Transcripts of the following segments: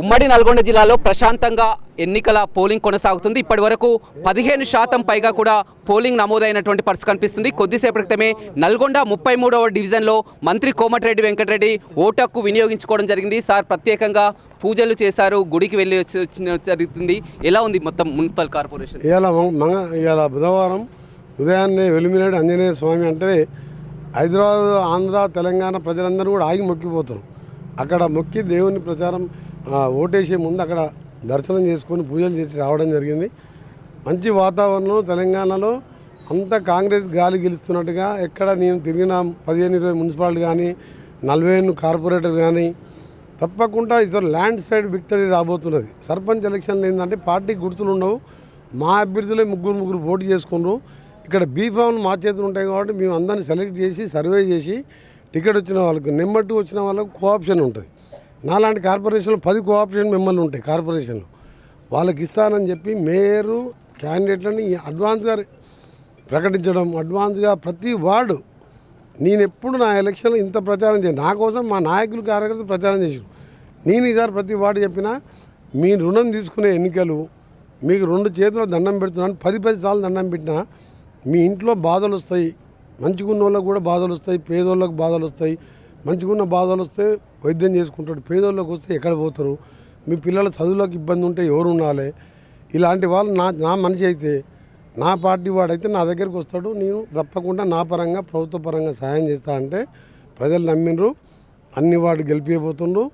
ఉమ్మడి నల్గొండ జిల్లాలో ప్రశాంతంగా ఎన్నికల పోలింగ్ కొనసాగుతుంది. ఇప్పటి వరకు 15% పైగా కూడా పోలింగ్ నమోదైనటువంటి పరిస్థితి కనిపిస్తుంది. కొద్దిసేపటి క్రితమే నల్గొండ 33వ డివిజన్లో మంత్రి కోమటిరెడ్డి వెంకటరెడ్డి ఓటు హక్కు వినియోగించుకోవడం జరిగింది. సార్ ప్రత్యేకంగా పూజలు చేశారు, గుడికి వెళ్ళి జరుగుతుంది. ఎలా ఉంది మొత్తం మున్సిపల్ కార్పొరేషన్? ఇవాళ బుధవారం ఉదయాన్నే వెలుమినేడు ఆంజనేయ స్వామి అంటే హైదరాబాద్, ఆంధ్ర, తెలంగాణ ప్రజలందరూ కూడా ఆగి మొక్కిపోతారు. అక్కడ మొక్కి దేవుని ప్రచారం ఓటేసే ముందు అక్కడ దర్శనం చేసుకొని పూజలు చేసి రావడం జరిగింది. మంచి వాతావరణం. తెలంగాణలో అంతా కాంగ్రెస్ గాలి గెలుస్తున్నట్టుగా ఎక్కడ నేను తిరిగిన 15-20 మున్సిపాలిటీ కానీ 40 కార్పొరేటర్ కానీ తప్పకుండా ఈసారి ల్యాండ్ స్లైడ్ విక్టరీ రాబోతున్నది. సర్పంచ్ ఎలక్షన్లు ఏంటంటే పార్టీ గుర్తులు ఉండవు. మా అభ్యర్థులే ముగ్గురు పోటీ చేసుకున్నారు. ఇక్కడ బీఫామ్లు మా చేతులు ఉంటాయి కాబట్టి మేము అందరినీ సెలెక్ట్ చేసి సర్వే చేసి టికెట్ వచ్చిన వాళ్ళకి నెంబర్ 2 వచ్చిన వాళ్ళకు కోఆప్షన్ ఉంటుంది. నాలాంటి కార్పొరేషన్లు 10 కోఆప్షన్ మెంబర్లు ఉంటాయి కార్పొరేషన్లు. వాళ్ళకి ఇస్తానని చెప్పి మేయరు క్యాండిడేట్లని అడ్వాన్స్గా ప్రకటించడం, అడ్వాన్స్గా ప్రతి వార్డు నేను ఎప్పుడు నా ఎలక్షన్లో ఇంత ప్రచారం చేయను. నా కోసం మా నాయకులు కార్యకర్తలు ప్రచారం చేశారు. నేను ఈసారి ప్రతి వార్డు చెప్పినా మీ రుణం తీసుకునే ఎన్నికలు, మీకు 2 చేతుల దండం పెడుతున్నాను. 10 సార్లు దండం పెట్టినా మీ ఇంట్లో బాధలు వస్తాయి. మంచిగున్న వాళ్ళకు కూడా బాధలు వస్తాయి, పేదోళ్ళకు బాధలు వస్తాయి. మంచిగున్న బాధలు వస్తే వైద్యం చేసుకుంటాడు, పేదోళ్ళకి వస్తే ఎక్కడ పోతారు? మీ పిల్లల చదువులకు ఇబ్బంది ఉంటే ఎవరు ఉండాలి? ఇలాంటి వాళ్ళు నా మనిషి అయితే, నా పార్టీ వాడైతే నా దగ్గరికి వస్తాడు. నేను తప్పకుండా నా పరంగా ప్రభుత్వ పరంగా సహాయం చేస్తా అంటే ప్రజలు నమ్మిండ్రు. అన్ని వార్డు గెలిపిపోతుండ్రు.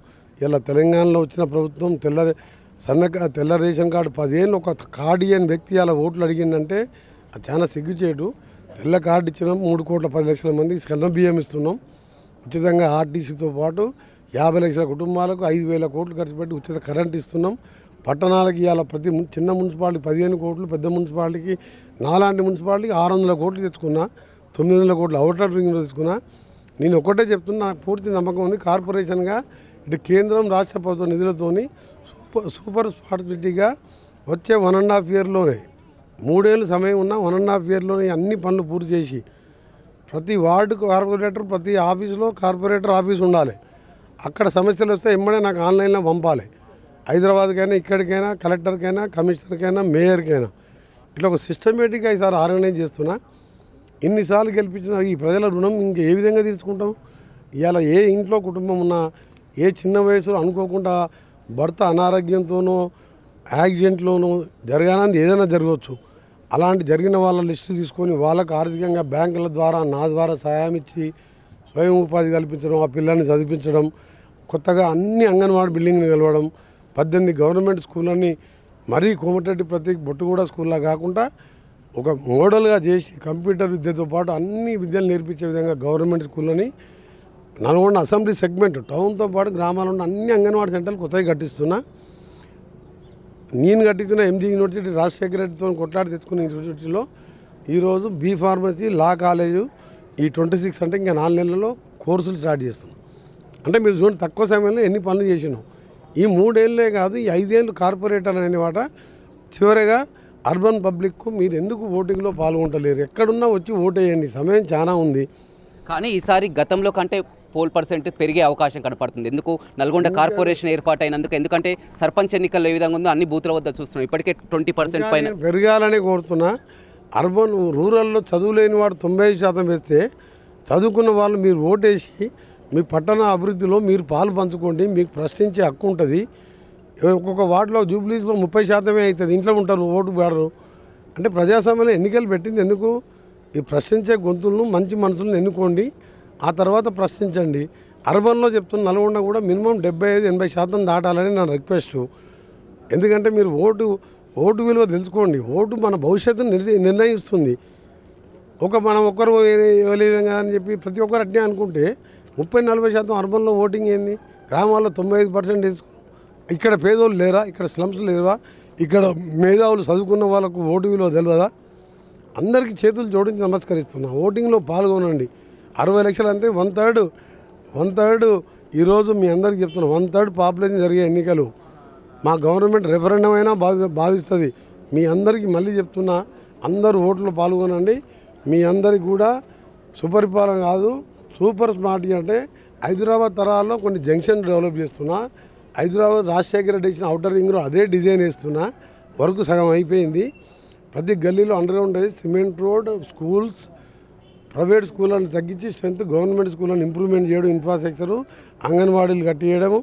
ఇలా తెలంగాణలో వచ్చిన ప్రభుత్వం తెల్ల రేషన్ కార్డు 10 ఏళ్ళు ఒక కార్డు ఇయ్యని వ్యక్తి అలా ఓట్లు అడిగిందంటే అది చాలా సిగ్గుచేటు. తెల్ల కార్డు ఇచ్చినాం. 3,10,00,000 మందికి సన్న బియ్యం ఇస్తున్నాం. ఉచితంగా ఆర్టీసీతో పాటు 50 లక్షల కుటుంబాలకు 5,000 కోట్లు ఖర్చు పెట్టి ఉచిత కరెంట్ ఇస్తున్నాం. పట్టణాలకి ఇవాళ ప్రతి చిన్న మున్సిపాలిటీ 15 కోట్లు, పెద్ద మున్సిపాలిటీకి నాలాంటి మున్సిపాలిటీకి 600 కోట్లు తెచ్చుకున్నా, 900 కోట్లు అవుటర్ రింగ్ తెచ్చుకున్నా. నేను ఒకటే చెప్తున్నా, నాకు పూర్తి నమ్మకం ఉంది. కార్పొరేషన్గా ఇటు కేంద్రం రాష్ట్ర ప్రభుత్వ నిధులతోని సూపర్ స్మార్ట్ సిటీగా వచ్చే 1.5 ఇయర్లోనే 3 ఏళ్ళు సమయం ఉన్న 1.5 ఇయర్లోనే అన్ని పనులు పూర్తి చేసి ప్రతి వార్డుకు కార్పొరేటర్, ప్రతి ఆఫీసులో కార్పొరేటర్ ఆఫీస్ ఉండాలి. అక్కడ సమస్యలు వస్తే ఎమ్మడే నాకు ఆన్లైన్లో పంపాలి. హైదరాబాద్కైనా, ఇక్కడికైనా, కలెక్టర్కైనా, కమిషనర్కైనా, మేయర్కైనా ఇట్లా ఒక సిస్టమేటిక్గా ఈసారి ఆర్గనైజ్ చేస్తున్నా. ఇన్నిసార్లు గెలిపించిన ఈ ప్రజల రుణం ఇంక ఏ విధంగా తీసుకుంటాం? ఇవాళ ఏ ఇంట్లో కుటుంబం ఉన్నా, ఏ చిన్న వయసులో అనుకోకుండా భర్త అనారోగ్యంతోనో యాక్సిడెంట్లోనూ జరగాలని ఏదైనా జరగవచ్చు. అలాంటి జరిగిన వాళ్ళ లిస్టు తీసుకొని వాళ్ళకు ఆర్థికంగా బ్యాంకుల ద్వారా, నా ద్వారా సహాయం ఇచ్చి స్వయం ఉపాధి కల్పించడం, ఆ పిల్లల్ని చదివించడం, కొత్తగా అన్ని అంగన్వాడీ బిల్డింగ్ని కలవడం, 18 గవర్నమెంట్ స్కూళ్ళని మరీ కోమటిరెడ్డి ప్రతి బొట్టుగూడ స్కూల్లా కాకుండా ఒక మోడల్గా చేసి కంప్యూటర్ విద్యతో పాటు అన్ని విద్యలు నేర్పించే విధంగా గవర్నమెంట్ స్కూళ్ళని నల్గొండ అసెంబ్లీ సెగ్మెంట్ టౌన్తో పాటు గ్రామాల్లో ఉన్న అన్ని అంగన్వాడీ సెంటర్లు కొత్తగా కట్టిస్తున్నా. నేను కట్టించిన ఎంజీ యూనివర్సిటీ రాజశేఖర రెడ్డితో కొట్లాడి తెచ్చుకున్న యూనివర్సిటీలో ఈరోజు బీ ఫార్మసీ, లా కాలేజు ఈ 26 అంటే ఇంకా 4 నెలల్లో కోర్సులు స్టార్ట్ చేస్తున్నాం. అంటే మీరు చూడండి, తక్కువ సమయంలో ఎన్ని పనులు చేసినాం. ఈ 3 ఏళ్ళే కాదు, ఈ 5 ఏళ్ళు కార్పొరేటర్ అనేమాట. చివరిగా అర్బన్ పబ్లిక్కు మీరు ఎందుకు ఓటింగ్లో పాల్గొంటలేరు? ఎక్కడున్నా వచ్చి ఓటేయండి, సమయం చాలా ఉంది. కానీ ఈసారి గతంలో కంటే పోల్ పర్సెంట్ పెరిగే అవకాశం కనపడుతుంది. ఎందుకు? నల్గొండ కార్పొరేషన్ ఏర్పాటైనందుకు. ఎందుకంటే సర్పంచ్ ఎన్నికల్లో ఏ విధంగా ఉందో అన్ని బూతుల వద్ద చూస్తున్నాం. ఇప్పటికే 20% పైన పెరగాలని కోరుతున్నా. అర్బన్, రూరల్లో చదువులేని వాడు 90% వేస్తే, చదువుకున్న వాళ్ళు మీరు ఓటేసి మీ పట్టణ అభివృద్ధిలో మీరు పాలు పంచుకోండి. మీకు ప్రశ్నించే హక్కు ఉంటుంది. ఒక్కొక్క వార్డులో జూబ్లీస్లో 30% అవుతుంది. ఇంట్లో ఉంటారు, ఓటు వాడరు. అంటే ప్రజాస్వామ్యంలో ఎన్నికలు పెట్టింది ఎందుకు? ఈ ప్రశ్నించే గొంతులను, మంచి మనసులను ఎన్నుకోండి, ఆ తర్వాత ప్రశ్నించండి. అర్బన్లో చెప్తున్న నల్గొండ కూడా మినిమం 75-80% దాటాలని నా రిక్వెస్ట్. ఎందుకంటే మీరు ఓటు విలువ తెలుసుకోండి. ఓటు మన భవిష్యత్తును నిర్ణయిస్తుంది. మనం ఒక్కరు ఇవ్వలేదుగా అని చెప్పి ప్రతి ఒక్కరు అట్నే అనుకుంటే 30-40% అర్బన్లో ఓటింగ్ ఏంది? గ్రామాల్లో 95% వేసుకో. ఇక్కడ పేదోళ్ళు లేరా? ఇక్కడ స్లమ్స్ లేవా? ఇక్కడ మేధావులు చదువుకున్న వాళ్ళకు ఓటు విలువ తెలియదా? అందరికీ చేతులు జోడించి నమస్కరిస్తున్నా. ఓటింగ్లో పాల్గొనండి. 60 లక్షలు అంటే 1/3 ఈరోజు మీ అందరికీ చెప్తున్నా, 1/3 పాపులేషన్ జరిగే ఎన్నికలు మా గవర్నమెంట్ రెఫరెండం అయినా భావిస్తుంది. మీ అందరికీ మళ్ళీ చెప్తున్నా, అందరూ ఓట్లో పాల్గొనండి. మీ అందరికి కూడా సుపరిపాలన కాదు, సూపర్ స్మార్ట్ అంటే హైదరాబాద్ తరాల్లో కొన్ని జంక్షన్ డెవలప్ చేస్తున్నా. హైదరాబాద్ రాజశేఖర రెడ్డి ఇచ్చిన అవుటర్ రింగ్ రోడ్ అదే డిజైన్ వేస్తున్నా, వర్క్ సగం అయిపోయింది. ప్రతి గల్లీలో అండర్గ్రౌండ్ అది సిమెంట్ రోడ్, స్కూల్స్, ప్రైవేట్ స్కూళ్ళని తగ్గించి స్ట్రెంత్ గవర్నమెంట్ స్కూళ్ళని ఇంప్రూవ్మెంట్ చేయడం, ఇన్ఫ్రాస్ట్రక్చరు, అంగన్వాడీలు కట్టియడము.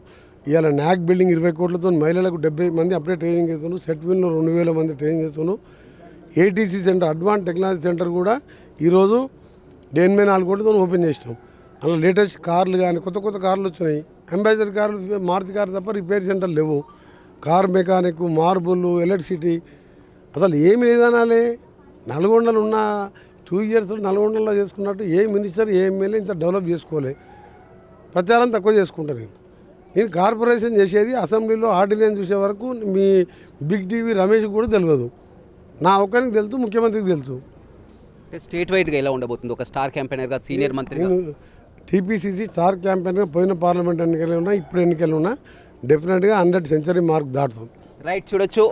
ఇవాళ నాక్ బిల్డింగ్ 20 కోట్లతో మహిళలకు 70 మంది అప్పుడే ట్రైనింగ్ చేస్తున్నాం. సెట్విన్లో 2000 మంది ట్రైనింగ్ చేస్తున్నాం. ATC centre, advance technology centre కూడా ఈరోజు 84 కోట్లతో ఓపెన్ చేసినాం. అలా లేటెస్ట్ కార్లు కానీ కొత్త కొత్త కార్లు వచ్చినాయి. అంబాసిడర్ కార్లు, మారుతి కారు తప్ప రిపేర్ సెంటర్ లేవు. కార్ మెకానిక్, మార్బుల్, ఎలక్ట్రిసిటీ, అసలు ఏమి లేదనాలే. నల్గొండలో ఉన్న 2 ఇయర్స్ నల్గొండలో చేసుకున్నట్టు ఏ మినిస్టర్ ఏ ఎమ్మెల్యే ఇంత డెవలప్ చేసుకోలే. ప్రచారం తక్కువ చేసుకుంటాను నేను కార్పొరేషన్ చేసేది. అసెంబ్లీలో ఆర్డినెన్స్ చూసే వరకు మీ బిగ్ టీవీ రమేష్ కూడా తెలియదు. నా ఒక్కరికి తెలుసు, ముఖ్యమంత్రికి తెలుసు. స్టేట్ వైడ్గా ఎలా ఉండబోతుంది? ఒక స్టార్ క్యాంపెయినర్గా, సీనియర్ మంత్రి, నేను టీపీసీసీ స్టార్ క్యాంపెయిన్గా పోయిన పార్లమెంట్ ఎన్నికలు ఉన్నా, ఇప్పుడు ఎన్నికలు ఉన్నా, డెఫినెట్గా 100 సెంచరీ మార్క్ దాటుతుంది. రైట్, చూడొచ్చు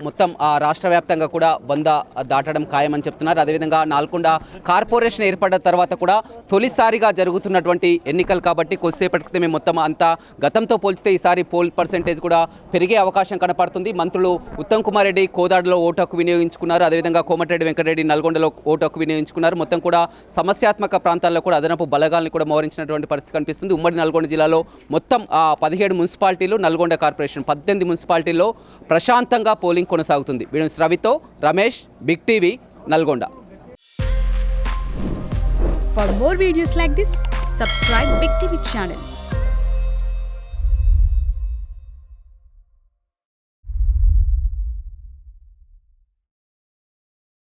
మొత్తం రాష్ట్ర వ్యాప్తంగా కూడా 100 దాటడం ఖాయమని చెప్తున్నారు. అదేవిధంగా నల్గొండ కార్పొరేషన్ ఏర్పడ్డ తర్వాత కూడా తొలిసారిగా జరుగుతున్నటువంటి ఎన్నికలు కాబట్టి కొద్దిసేపటి క్రితమే మొత్తం అంతా గతంతో పోల్చితే ఈసారి పోల్ పర్సెంటేజ్ కూడా పెరిగే అవకాశం కనపడుతుంది. మంత్రులు ఉత్తమ్ కుమార్ రెడ్డి కోదాడలో ఓటు హక్కు వినియోగించుకున్నారు. అదేవిధంగా కోమటిరెడ్డి వెంకటరెడ్డి నల్గొండలో ఓటు హక్కు వినియోగించుకున్నారు. మొత్తం కూడా సమస్యాత్మక ప్రాంతాల్లో కూడా అదనపు బలగాల్ని కూడా మోహరించినటువంటి పరిస్థితి కనిపిస్తుంది. ఉమ్మడి నల్గొండ జిల్లాలో మొత్తం 17 మున్సిపాలిటీలు, నల్గొండ కార్పొరేషన్ 18 మున్సిపాలిటీల్లో ప్రశాంతంగా పోలింగ్ కొనసాగుతుంది. వీడియో రవితో Ramesh, big TV, Nalgonda. For more videos like this, subscribe Big TV channel.